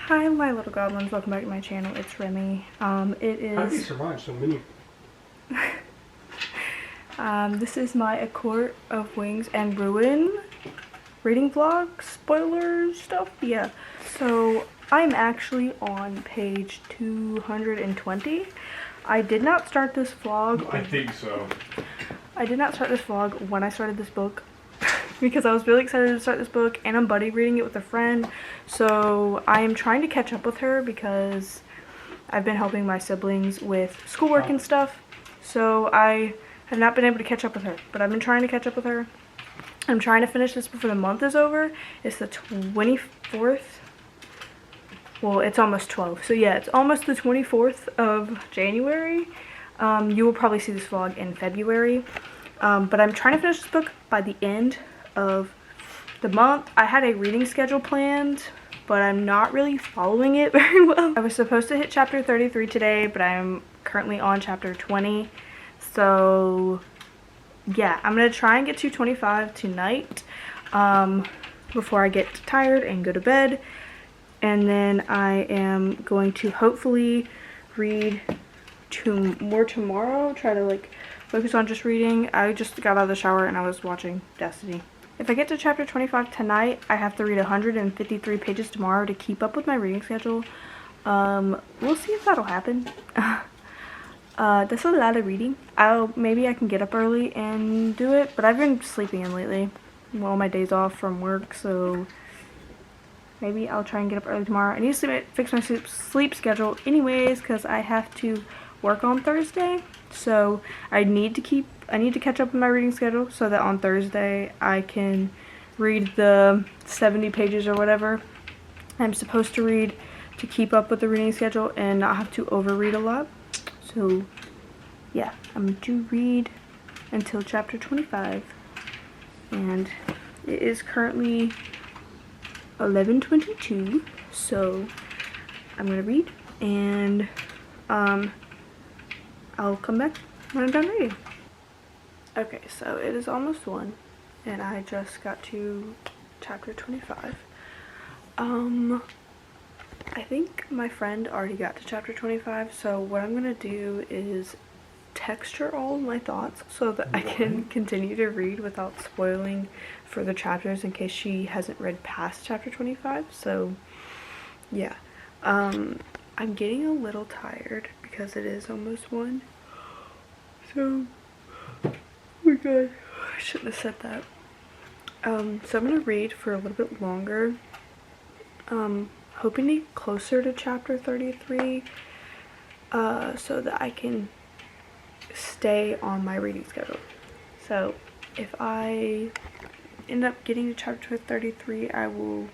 Hi my little goblins, welcome back to my channel. It's Remy. It is... How do you survive so many? This is my A Court of Wings and Ruin reading vlog, spoilers stuff, yeah. So, I'm actually on page 220. I did not start this vlog. I think so. I did not start this vlog when I started this book. Because I was really excited to start this book and I'm buddy reading it with a friend. So I am trying to catch up with her because I've been helping my siblings with schoolwork and stuff. So I have not been able to catch up with her, but I've been trying to catch up with her. I'm trying to finish this before the month is over. It's the 24th. Well, it's almost 12. So yeah, it's almost the 24th of January. You will probably see this vlog in February. But I'm trying to finish this book by the end of the month. I had a reading schedule planned, but I'm not really following it very well. I was supposed to hit chapter 33 today, but I'm currently on chapter 20. So yeah, I'm gonna try and get to 25 tonight before I get tired and go to bed. And then I am going to hopefully read more tomorrow. Try to like focus on just reading. I just got out of the shower and I was watching Destiny. If I get to chapter 25 tonight, I have to read 153 pages tomorrow to keep up with my reading schedule. We'll see if that'll happen. That's a lot of reading. Maybe I can get up early and do it, but I've been sleeping in lately. Well, my days off from work, so maybe I'll try and get up early tomorrow. I need to fix my sleep schedule anyways because I have to work on Thursday. So I need to catch up with my reading schedule so that on Thursday I can read the 70 pages or whatever I'm supposed to read to keep up with the reading schedule and not have to overread a lot. So yeah, I'm going to read until chapter 25 and it is currently 11:22, so I'm going to read and I'll come back when I'm done reading. Okay, so it is almost 1 and I just got to chapter 25. I think my friend already got to chapter 25, so what I'm gonna do is text her all my thoughts so that I can continue to read without spoiling further chapters in case she hasn't read past chapter 25. So yeah, I'm getting a little tired because it is almost 1. So, oh my god, I shouldn't have said that. So I'm gonna read for a little bit longer. Hoping to get closer to chapter 33, so that I can stay on my reading schedule. So if I end up getting to chapter 33, I will,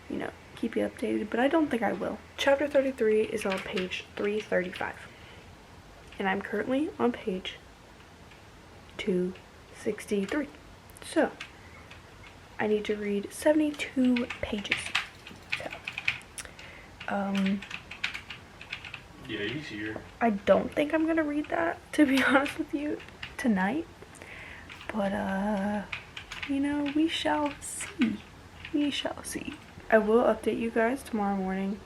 you know, keep you updated, but I don't think I will. Chapter 33 is on page 335 and I'm currently on page 263, so I need to read 72 pages. So yeah, he's here. I don't think I'm gonna read that, to be honest with you, tonight, but you know, we shall see. We shall see. I will update you guys tomorrow morning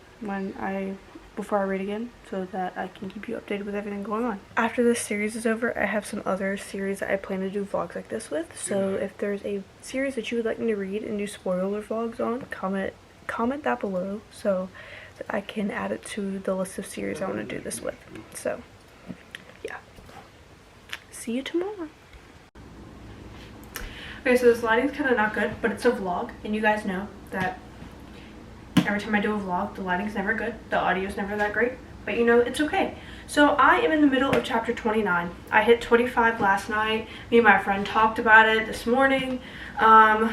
before I read again, so that I can keep you updated with everything going on. After this series is over, I have some other series that I plan to do vlogs like this with. So if there's a series that you would like me to read and do spoiler vlogs on, comment that below so that I can add it to the list of series I want to do this with. So yeah, see you tomorrow. Okay, so this lighting's kind of not good, but it's a vlog, and you guys know that every time I do a vlog, the lighting's never good, the audio's never that great, but you know, it's okay. So I am in the middle of chapter 29. I hit 25 last night. Me and my friend talked about it this morning, and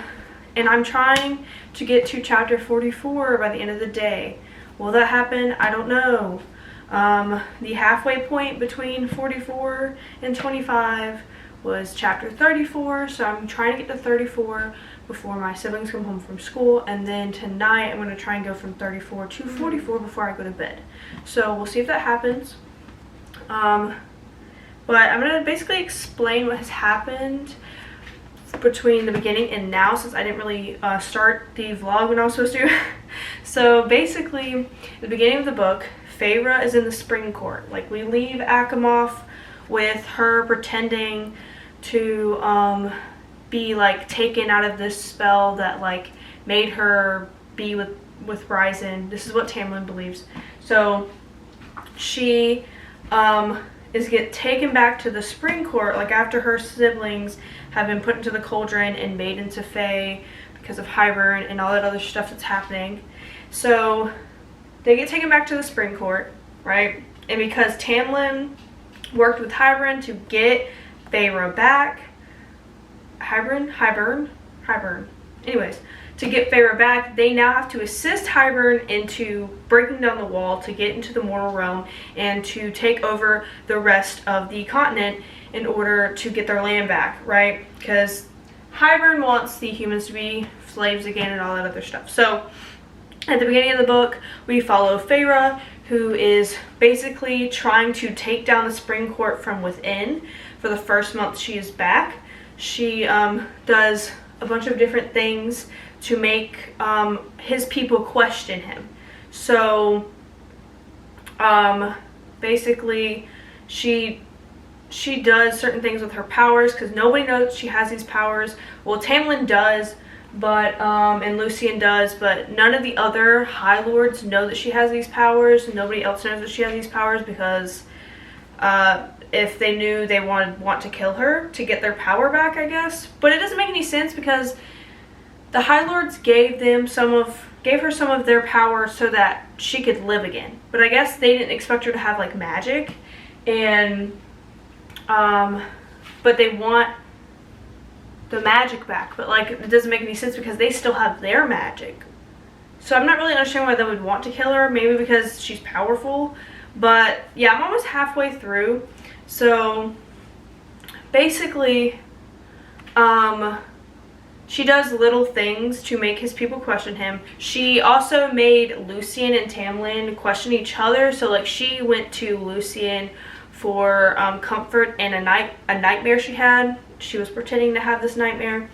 I'm trying to get to chapter 44 by the end of the day. Will that happen? I don't know. The halfway point between 44 and 25 was chapter 34, so I'm trying to get to 34 before my siblings come home from school, and then tonight I'm going to try and go from 34 to 44 before I go to bed. So we'll see if that happens. But I'm going to basically explain what has happened between the beginning and now, since I didn't really start the vlog when I was supposed to. So basically, the beginning of the book, Feyre is in the spring court. Like, we leave ACOWAR with her pretending to be like taken out of this spell that like made her be with Rysand. This is what Tamlin believes. So she is get taken back to the spring court, like after her siblings have been put into the cauldron and made into Fae because of Hybern and all that other stuff that's happening. So they get taken back to the spring court, right? And because Tamlin worked with Hybern to get Feyre back, Hybern. Anyways, to get Feyre back, they now have to assist Hybern into breaking down the wall to get into the mortal realm and to take over the rest of the continent in order to get their land back, right? Because Hybern wants the humans to be slaves again and all that other stuff. So at the beginning of the book, we follow Feyre, who is basically trying to take down the spring court from within. For the first month she is back, she does a bunch of different things to make his people question him. So basically she does certain things with her powers because nobody knows she has these powers. Well, Tamlin does, but and Lucien does, but none of the other High Lords know that she has these powers. Nobody else knows that she has these powers because if they knew, they want to kill her to get their power back, I guess. But it doesn't make any sense because the High Lords gave her some of their power so that she could live again. But I guess they didn't expect her to have like magic, and but they want the magic back. But like, it doesn't make any sense because they still have their magic. So I'm not really understanding why they would want to kill her. Maybe because she's powerful. But yeah, I'm almost halfway through. So basically, she does little things to make his people question him. She also made Lucien and Tamlin question each other. So like, she went to Lucien for comfort in a nightmare she had. She was pretending to have this nightmare.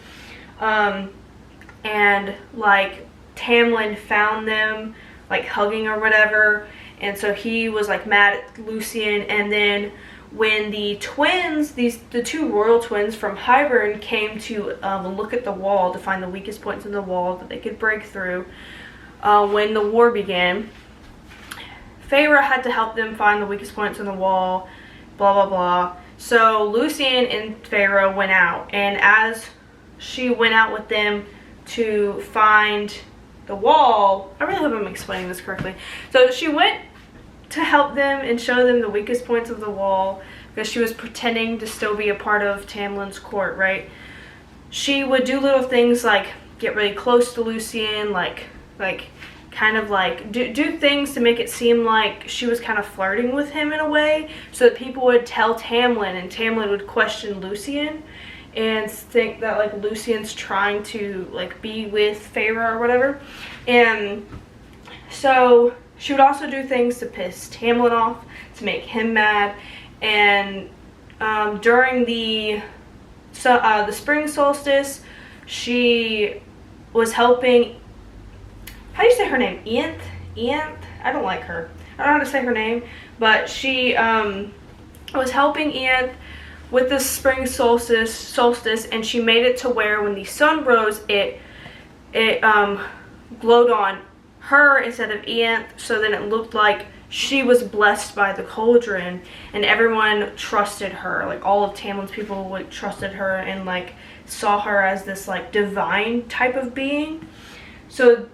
And like, Tamlin found them like hugging or whatever. And so he was like mad at Lucien. And then when the twins, the two royal twins from Hybern came to look at the wall to find the weakest points in the wall that they could break through, when the war began, Feyre had to help them find the weakest points in the wall, blah, blah, blah. So Lucien and Feyre went out, and as she went out with them to find the wall, I really hope I'm explaining this correctly. So she went to help them and show them the weakest points of the wall because she was pretending to still be a part of Tamlin's court, right? She would do little things like get really close to Lucien, like kind of like do things to make it seem like she was kind of flirting with him in a way, so that people would tell Tamlin, and Tamlin would question Lucien and think that like Lucien's trying to like be with Feyre or whatever. And so she would also do things to piss Tamlin off, to make him mad. And during the spring solstice, she was helping, how do you say her name? Ianth? I don't like her. I don't know how to say her name. But she was helping Ianth with the spring solstice, and she made it to where when the sun rose, it glowed on her instead of Ianth, so then it looked like she was blessed by the cauldron, and everyone trusted her. Like, all of Tamlin's people like trusted her and like saw her as this like divine type of being. So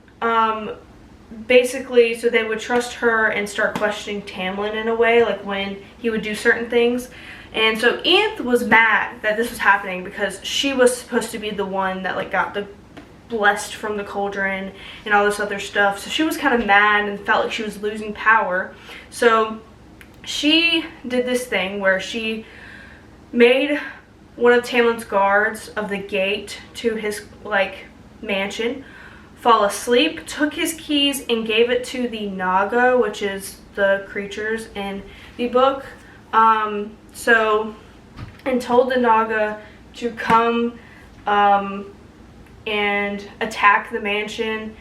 basically, so they would trust her and start questioning Tamlin in a way, like when he would do certain things. And so Ianth was mad that this was happening because she was supposed to be the one that like got the blessed from the cauldron and all this other stuff. So she was kind of mad and felt like she was losing power. So she did this thing where she made one of Tamlin's guards of the gate to his like mansion fall asleep, took his keys and gave it to the Naga, which is the creatures in the book. And told the Naga to come and attack the mansion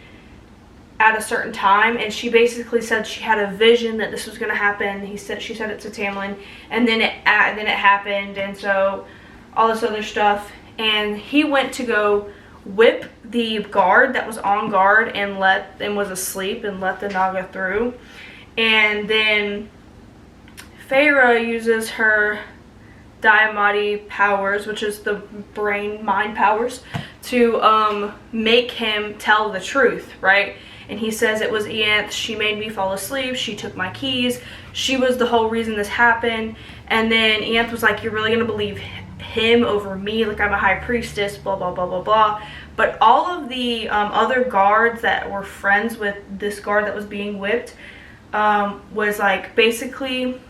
at a certain time, and she basically said she had a vision that this was going to happen. She said it to Tamlin, and then it happened, and so all this other stuff. And he went to go whip the guard that was on guard and was asleep and let the Naga through. And then Feyre uses her Diamati powers, which is the brain mind powers, to make him tell the truth, right? And he says, it was Ianthe, she made me fall asleep, she took my keys, she was the whole reason this happened. And then Ianthe was like, you're really gonna believe him over me, like I'm a high priestess, blah blah blah blah blah. But all of the other guards that were friends with this guard that was being whipped was like basically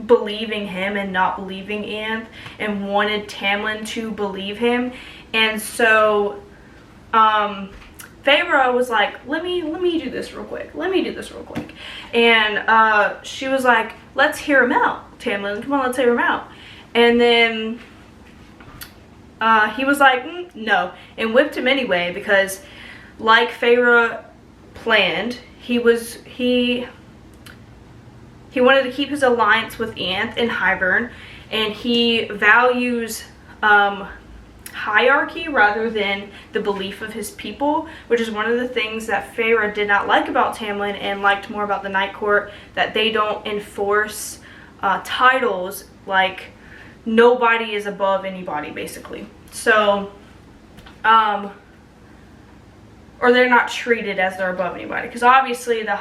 believing him and not believing Ianthe, and wanted Tamlin to believe him. And so Feyre was like, let me do this real quick. And she was like, let's hear him out, Tamlin. Come on, let's hear him out. And then he was like, no, and whipped him anyway, because like Feyre planned, he wanted to keep his alliance with Ianthe and Hybern, and he values hierarchy rather than the belief of his people, which is one of the things that Feyre did not like about Tamlin and liked more about the Night Court, that they don't enforce titles, like nobody is above anybody, basically. So, or they're not treated as they're above anybody, because obviously the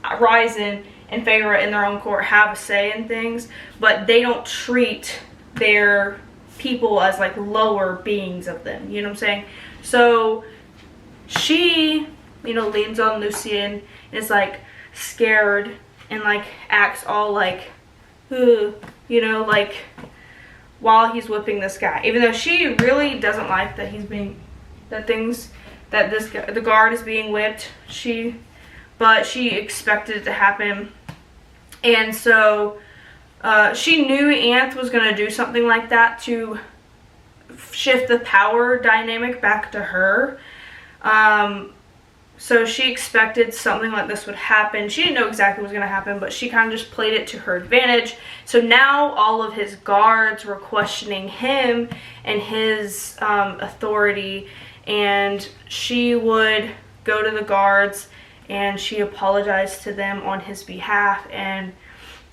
Ryzen and Feyre in their own court have a say in things, but they don't treat their people as like lower beings of them, you know what I'm saying? So she, you know, leans on Lucien and is like scared and like acts all like, ugh, you know, like while he's whipping this guy, even though she really doesn't like that the guard is being whipped. But she expected it to happen. And so she knew Ianthe was going to do something like that to shift the power dynamic back to her. So she expected something like this would happen. She didn't know exactly what was going to happen, but she kind of just played it to her advantage. So now all of his guards were questioning him and his authority, and she would go to the guards and she apologized to them on his behalf and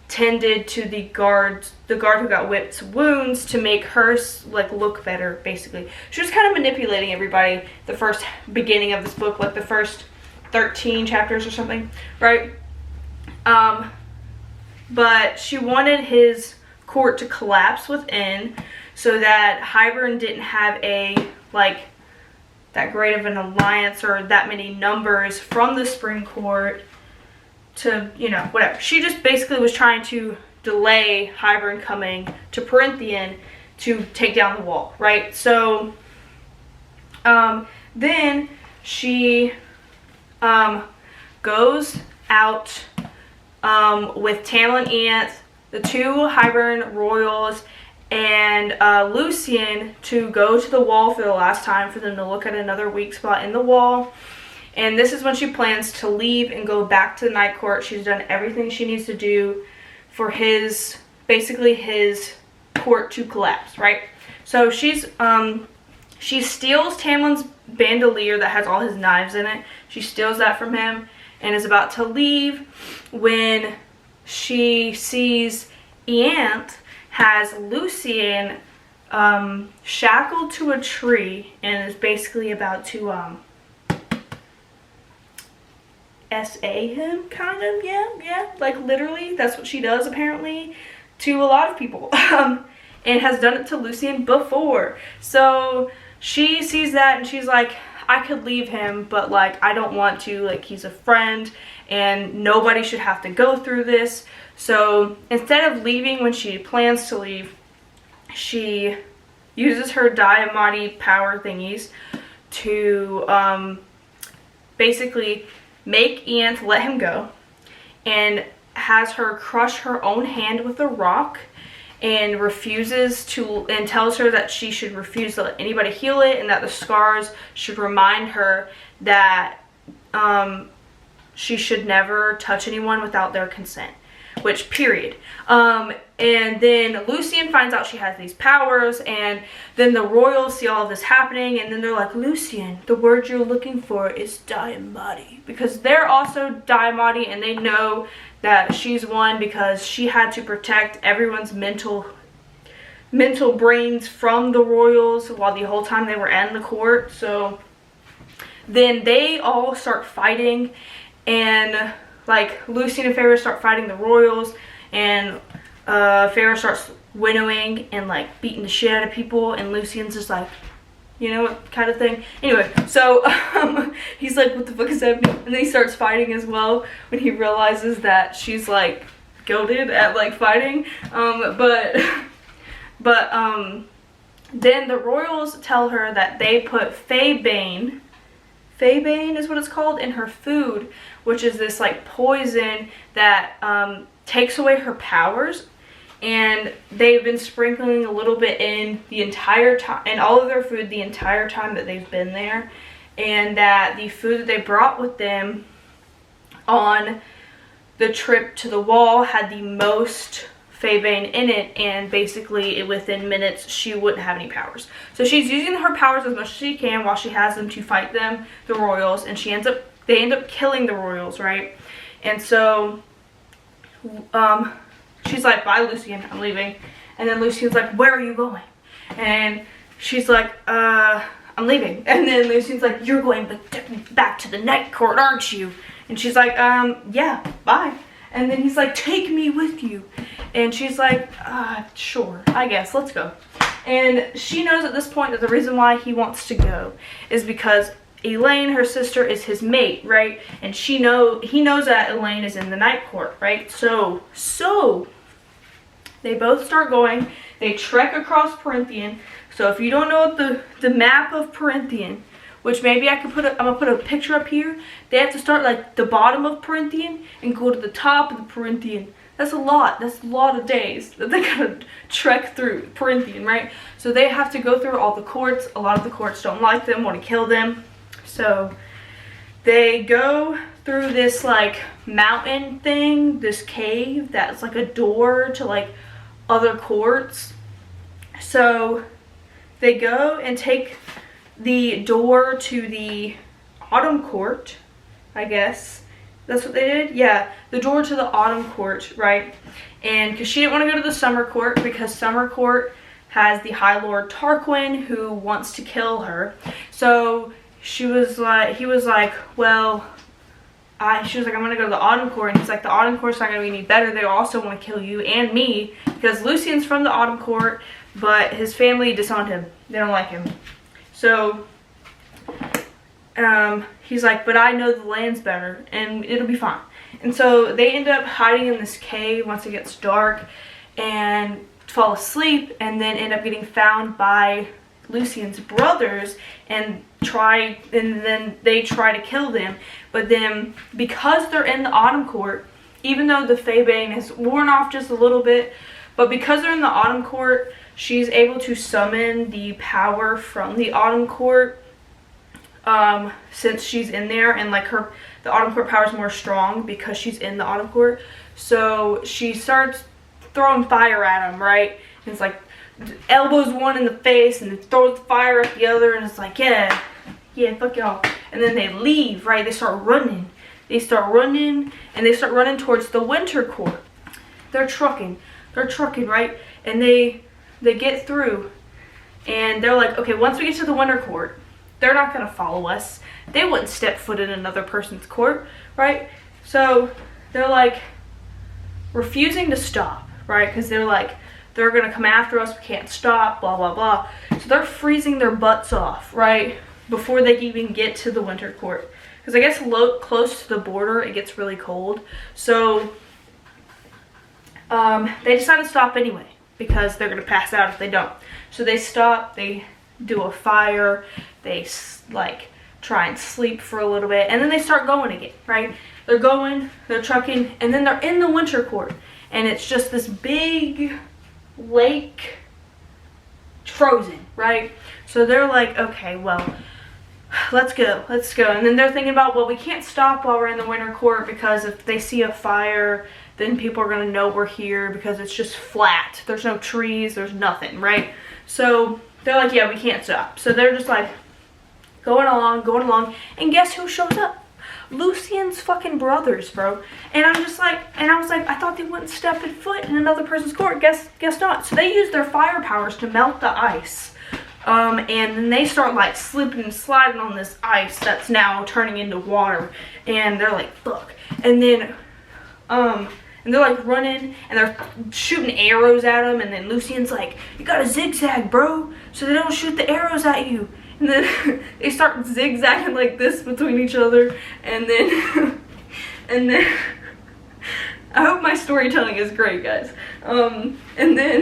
tended to the guard who got whipped's wounds to make her like look better, basically. She was kind of manipulating everybody the first beginning of this book, like the first 13 chapters or something, right? But she wanted his court to collapse within so that Hybern didn't have that great of an alliance or that many numbers from the Spring Court to, you know, whatever. She just basically was trying to delay Hybern coming to Perinthian to take down the wall, right? So then she goes out with Tamlin, Ianthe, the two Hybern royals, and Lucien to go to the wall for the last time for them to look at another weak spot in the wall. And this is when she plans to leave and go back to the Night Court. She's done everything she needs to do for basically his court to collapse, right? So she steals Tamlin's bandolier that has all his knives in it. She steals that from him and is about to leave when she sees Ianthe has Lucien shackled to a tree and is basically about to SA him, kind of, yeah, like literally, that's what she does apparently to a lot of people, and has done it to Lucien before. So she sees that and she's like, I could leave him, but like I don't want to, like he's a friend and nobody should have to go through this. So instead of leaving when she plans to leave, she uses her Diamati power thingies to basically make Ianthe let him go, and has her crush her own hand with a rock and refuses to, and tells her that she should refuse to let anybody heal it, and that the scars should remind her that she should never touch anyone without their consent, which period. And then Lucien finds out she has these powers, and then the royals see all of this happening, and then they're like, Lucien, the word you're looking for is Diamati, because they're also Diamati, and they know that she's one because she had to protect everyone's mental brains from the royals while the whole time they were in the court. So then they all start fighting, and like Lucien and Feyre start fighting the royals, and Feyre starts winnowing and like beating the shit out of people, and Lucien's just like, you know what kind of thing. Anyway, so he's like, what the fuck is happening? And then he starts fighting as well when he realizes that she's like goated at like fighting. Then the royals tell her that they put Faebane is what it's called, in her food, which is this like poison that takes away her powers, and they've been sprinkling a little bit in the entire time, in all of their food the entire time that they've been there, and that the food that they brought with them on the trip to the wall had the most Faebane in it, and basically within minutes she wouldn't have any powers. So she's using her powers as much as she can while she has them to fight them, the royals, and they end up killing the royals, right? And so she's like, bye Lucien, I'm leaving. And then Lucien's like, where are you going? And she's like, I'm leaving. And then Lucien's like, you're going back to the night court, aren't you? And she's like, yeah, bye. And then he's like, take me with you. And she's like, sure, I guess, let's go. And she knows at this point that the reason why he wants to go is because Elaine, her sister, is his mate, right? And he knows that Elaine is in the night court, right? So they both start going. They trek across Perinthian. So if you don't know the map of Perinthian, which maybe I could I'm gonna put a picture up here. They have to start like the bottom of Perinthian and go to the top of the Perinthian. That's a lot. That's a lot of days that they gotta trek through Perinthian, right? So they have to go through all the courts. A lot of the courts don't like them, want to kill them. So they go through this like mountain thing, this cave that's like a door to like other courts. So they go and take the door to the autumn court, I guess. That's what they did? Yeah, the door to the autumn court, right? And because she didn't want to go to the summer court, because summer court has the High Lord Tarquin who wants to kill her. So he was like, well, she was like, I'm going to go to the autumn court. And he's like, the autumn court's not going to be any better. They also want to kill you and me, because Lucien's from the autumn court, but his family disowned him. They don't like him. So he's like, but I know the land's better and it'll be fine. And so they end up hiding in this cave once it gets dark and fall asleep, and then end up getting found by Lucien's brothers and then they try to kill them. But then because they're in the autumn court, even though the Faebane has worn off just a little bit, but because they're in the autumn court, she's able to summon the power from the autumn court, since she's in there, and like the autumn court power is more strong because she's in the autumn court. So she starts throwing fire at them, right? And it's like elbows one in the face and then throws fire at the other, and it's like, yeah, fuck y'all. And then they leave, right? They start running, and they start running towards the winter court. They're trucking, right? And they get through, and they're like, okay, once we get to the winter court, they're not gonna follow us. They wouldn't step foot in another person's court, right? So they're like refusing to stop, right? Because they're like, they're gonna come after us, we can't stop, blah, blah, blah. So they're freezing their butts off, right? Before they even get to the winter court. Because I guess close to the border, it gets really cold. So they decide to stop anyway, because they're gonna pass out if they don't. So they stop, they do a fire, they like try and sleep for a little bit, and then they start going again, right? They're going, they're trucking, and then they're in the winter court, and it's just this big lake frozen, right? So they're like, okay, well, let's go. And then they're thinking about, well, we can't stop while we're in the winter court because if they see a fire, then people are going to know we're here because it's just flat. There's no trees, there's nothing, right? So they're like, yeah, we can't stop. So they're just like going along, and guess who shows up? Lucien's fucking brothers, bro. And I was like, I thought they wouldn't step a foot in another person's court. Guess not. So they use their fire powers to melt the ice. And then they start like slipping and sliding on this ice that's now turning into water. And they're like, fuck. And then, and they're like running and they're shooting arrows at them. And then Lucien's like, you gotta zigzag, bro, so they don't shoot the arrows at you. And then they start zigzagging like this between each other. And then, I hope my storytelling is great, guys. And then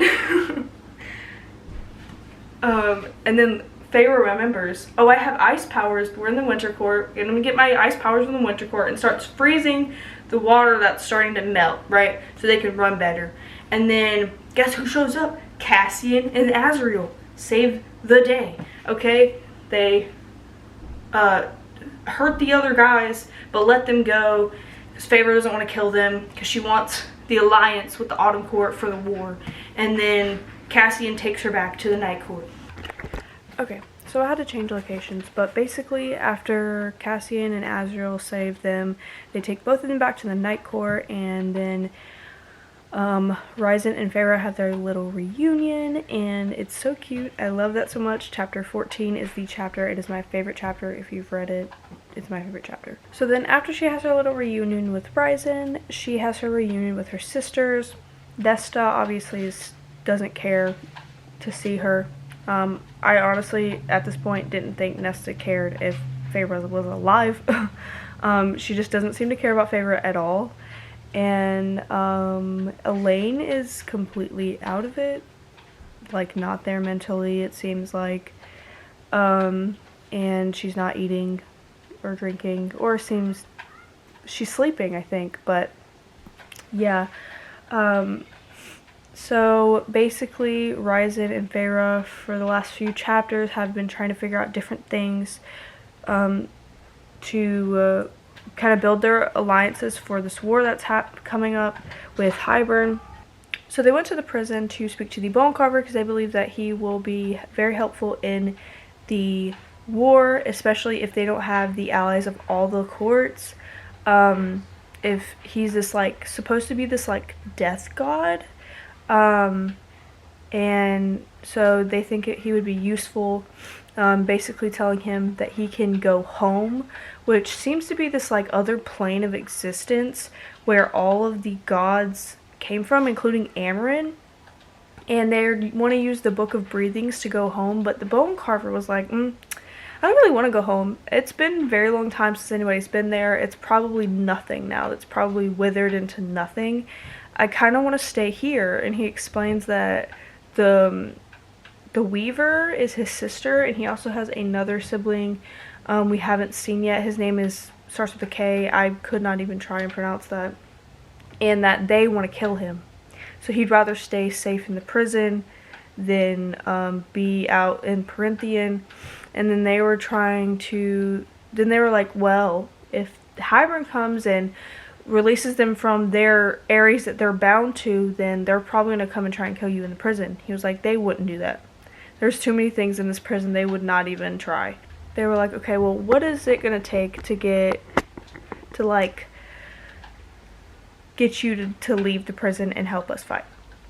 Feyre remembers, oh, I have ice powers. We're in the winter court. I'm gonna get my ice powers from the winter court, and starts freezing the water that's starting to melt, right? So they can run better. And then guess who shows up? Cassian and Azriel save the day. Okay, they hurt the other guys, but let them go because Feyre doesn't want to kill them because she wants the alliance with the Autumn Court for the war. And then Cassian takes her back to the Night Court. Okay, so I had to change locations, but basically after Cassian and Azriel save them, they take both of them back to the Night Court, and then Rysand and Feyre have their little reunion, and it's so cute. I love that so much. Chapter 14 is the chapter. It is my favorite chapter. If you've read it, it's my favorite chapter. So then after she has her little reunion with Rysand, she has her reunion with her sisters. Nesta obviously doesn't care to see her. I honestly, at this point, didn't think Nesta cared if Feyre was alive. She just doesn't seem to care about Feyre at all. And Elaine is completely out of it, like not there mentally, it seems like, and she's not eating or drinking, or seems she's sleeping, I think, but yeah. So basically Rysand and Feyre for the last few chapters have been trying to figure out different things to kind of build their alliances for this war that's coming up with Hybern. So they went to the prison to speak to the Bone Carver because they believe that he will be very helpful in the war, especially if they don't have the allies of all the courts. If he's this like supposed to be this like death god, and so they think he would be useful, basically telling him that he can go home, which seems to be this like other plane of existence where all of the gods came from, including Amarin, and they want to use the Book of Breathings to go home. But the Bone Carver was like, I don't really want to go home. It's been a very long time since anybody's been there. It's probably nothing now. It's probably withered into nothing. I kind of want to stay here. And he explains that the Weaver is his sister, and he also has another sibling we haven't seen yet. His name starts with a K. I could not even try and pronounce that. And that they want to kill him. So he'd rather stay safe in the prison than be out in Perinthian. And then they were like, well, if Hybern comes and releases them from their areas that they're bound to, then they're probably going to come and try and kill you in the prison. He was like, they wouldn't do that. There's too many things in this prison they would not even try. They were like, okay, well, what is it going to take to get you to leave the prison and help us fight?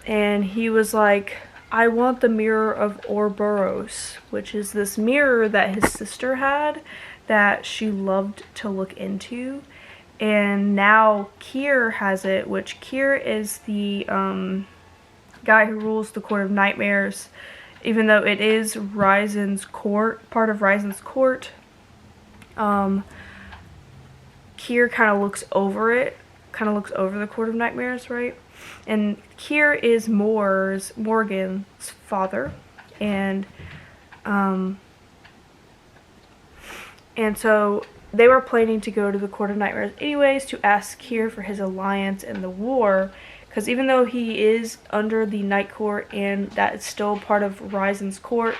And he was like, I want the Mirror of Ouroboros, which is this mirror that his sister had that she loved to look into. And now Keir has it, which Keir is the guy who rules the Court of Nightmares. Even though it is Rysand's court, part of Rysand's court, Keir kind of looks over it, kind of looks over the Court of Nightmares, right? And Keir is Morgan's father, and so they were planning to go to the Court of Nightmares anyways to ask Keir for his alliance in the war, because even though he is under the Night Court and that is still part of Ryzen's court,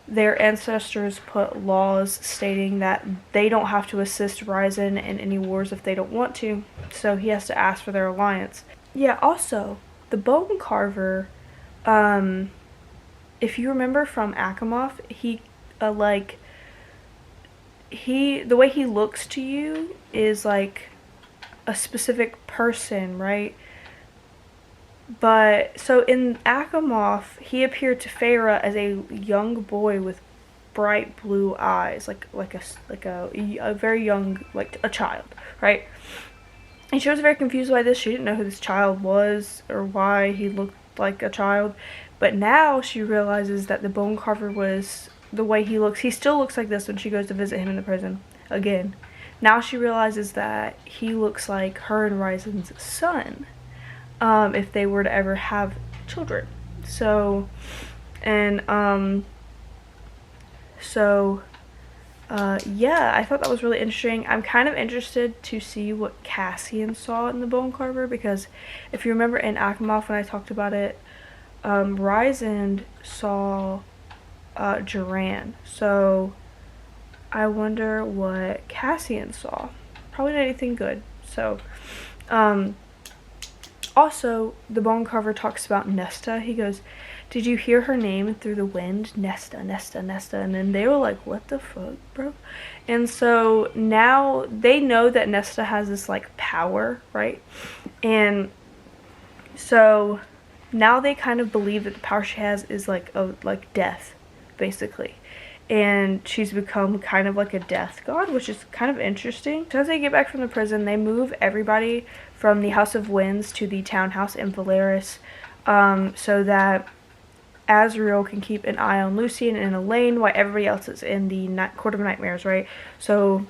their ancestors put laws stating that they don't have to assist Ryzen in any wars if they don't want to, so he has to ask for their alliance. Yeah, also, the Bone Carver, if you remember from ACOWAR, the way he looks to you is like a specific person, right? But so in ACOWAR, he appeared to Feyre as a young boy with bright blue eyes, like a very young, like a child, right? And she was very confused by this. She didn't know who this child was or why he looked like a child. But now she realizes that the Bone Carver was the way he looks. He still looks like this when she goes to visit him in the prison again. Now she realizes that he looks like her and Ryzen's son, if they were to ever have children. So, and yeah, I thought that was really interesting. I'm kind of interested to see what Cassian saw in the Bone Carver, because if you remember in ACOWAR when I talked about it, Ryzen saw Duran. So I wonder what Cassian saw. Probably not anything good. So, also, the Bone Carver talks about Nesta. He goes, "Did you hear her name through the wind? Nesta, Nesta, Nesta." And then they were like, "What the fuck, bro?" And so now they know that Nesta has this like power, right? And so now they kind of believe that the power she has is like death, basically. And she's become kind of like a death god, which is kind of interesting. So as they get back from the prison, they move everybody from the House of Winds to the townhouse in Valeris, so that Azriel can keep an eye on Lucien and Elaine while everybody else is in the Court of Nightmares, right? So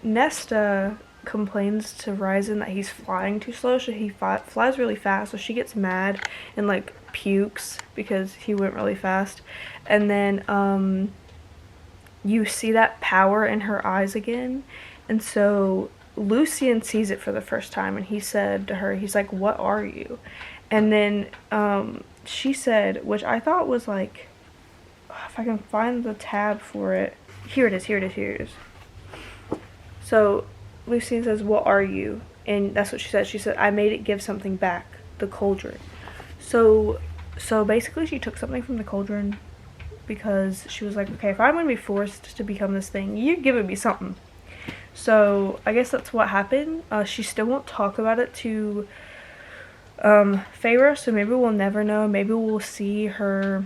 Nesta complains to Ryzen that he's flying too slow, so he flies really fast, so she gets mad and like pukes because he went really fast. And then you see that power in her eyes again, and so Lucien sees it for the first time, and he said to her, he's like, "What are you?" And then she said, which I thought was like, if I can find the tab for it, here it is. So Lucien says, "What are you?" And that's what she said. She said, "I made it give something back, the cauldron." So basically she took something from the cauldron because she was like, okay, if I'm going to be forced to become this thing, you're giving me something. So I guess that's what happened. She still won't talk about it to Feyre, so maybe we'll never know. Maybe we'll see her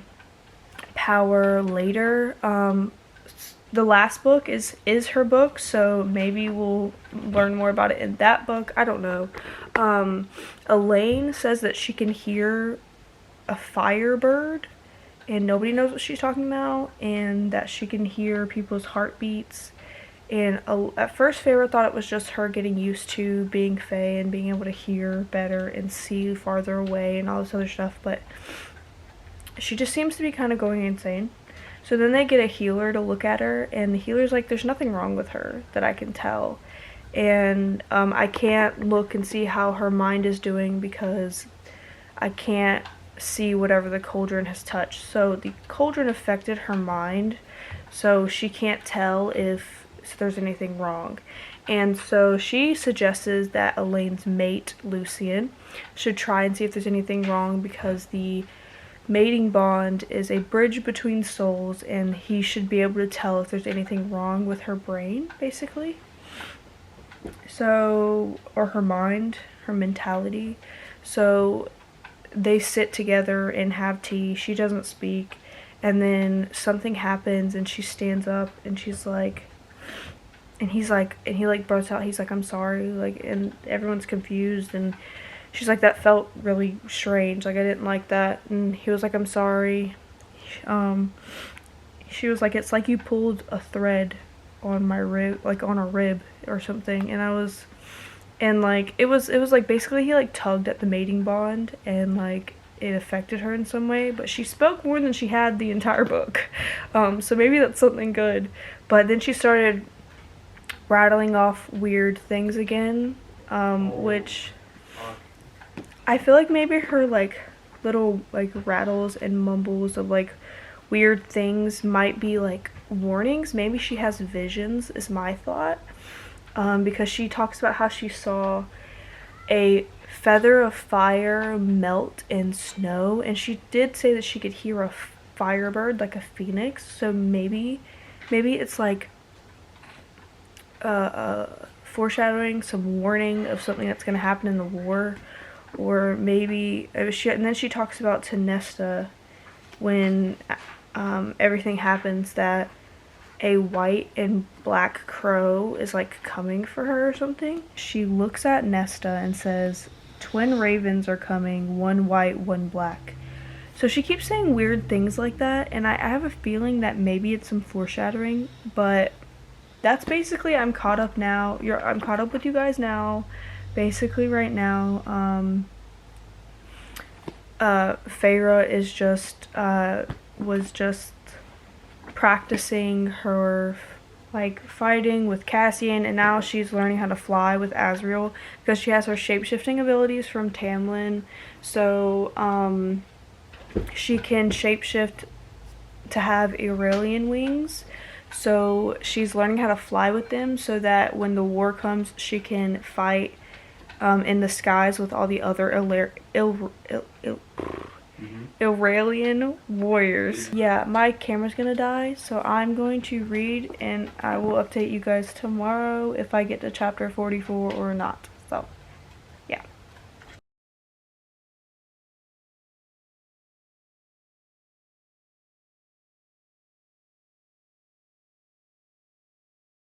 power later. The last book is her book, so maybe we'll learn more about it in that book. I don't know. Elaine says that she can hear a firebird, and nobody knows what she's talking about, and that she can hear people's heartbeats. And at first Feyre thought it was just her getting used to being Fae and being able to hear better and see farther away and all this other stuff, but she just seems to be kind of going insane. So then they get a healer to look at her, and the healer's like, there's nothing wrong with her that I can tell. And I can't look and see how her mind is doing because I can't see whatever the cauldron has touched. So the cauldron affected her mind, so she can't tell if there's anything wrong. And so she suggests that Elaine's mate, Lucien, should try and see if there's anything wrong, because the mating bond is a bridge between souls, and he should be able to tell if there's anything wrong with her brain, basically. So, or her mind, her mentality. So they sit together and have tea. She doesn't speak, and then something happens and she stands up and she's like, and he's like, and he like bursts out, he's like, "I'm sorry," like, and everyone's confused, and she's like, "That felt really strange, like I didn't like that." And he was like, "I'm sorry." She was like, "It's like you pulled a thread on my rib, like on a rib or something." And like it was like basically he like tugged at the mating bond, and like it affected her in some way, but she spoke more than she had the entire book. So maybe that's something good. But then she started rattling off weird things again. which I feel like maybe her like little like rattles and mumbles of like weird things might be like warnings. Maybe she has visions, is my thought. Because she talks about how she saw a feather of fire melt in snow, and she did say that she could hear a firebird like a phoenix. So maybe it's like foreshadowing, some warning of something that's going to happen in the war. Or maybe and then she talks about to Nesta when everything happens, that a white and black crow is like coming for her or something. She looks at Nesta and says, "Twin ravens are coming, one white, one black." So she keeps saying weird things like that, and I have a feeling that maybe it's some foreshadowing, but that's basically, I'm caught up now. I'm caught up with you guys now. Basically right now, Feyre is just, was just practicing her like fighting with Cassian, and now she's learning how to fly with Azriel because she has her shape-shifting abilities from Tamlin. So she can shapeshift to have Aurelian wings. So she's learning how to fly with them so that when the war comes, she can fight in the skies with all the other Aurelian warriors. Yeah, my camera's gonna die, so I'm going to read, and I will update you guys tomorrow if I get to chapter 44 or not. So